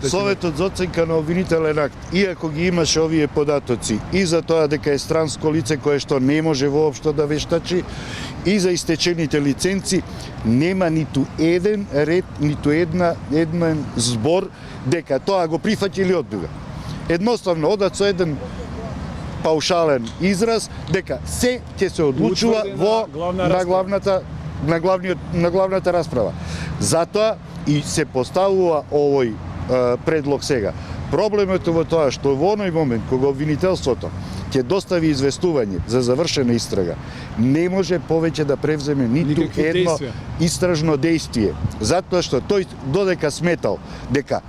Советот за оценка на обвинителен акт, иако ги имаше овие податоци и за тоа дека е странско лице кое што не може воопшто да вештачи, и за истечените лиценци, нема ниту еден ред, ниту еден збор дека тоа го прифаќа или одбива. Едноставно одат со еден паушален израз дека се ќе се одлучува на главната расправа. Затоа и се поставува овој предлог сега. Проблемот е во тоа што во оној момент кога обвинителството ќе достави известување за завршена истрага, не може повеќе да превземе ниту едно истражно дејствие, затоа што тој додека сметал дека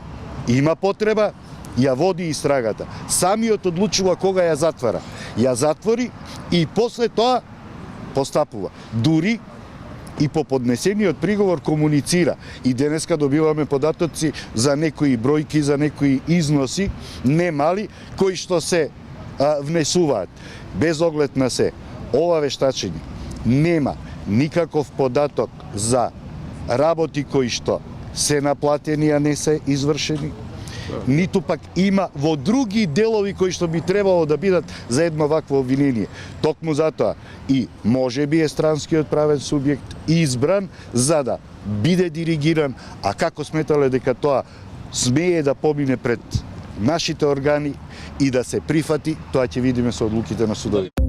има потреба, ја води истрагата. Самиот одлучува кога ја затвара. Ја затвори и после тоа постапува. Дури и по поднесениот приговор комуницира. И денеска добиваме податоци за некои бројки, за некои износи, не мали, кои што се внесуваат. Без оглед на се, ова вештачење нема никаков податок за работи кои што се наплатени, а не се извршени, ниту пак има во други делови кои што би требало да бидат за едно вакво обвинение. Токму затоа и може би е странскиот правен субјект избран за да биде диригиран, а како сметале дека тоа смее да помине пред нашите органи и да се прифати, тоа ќе видиме со одлуките на судови.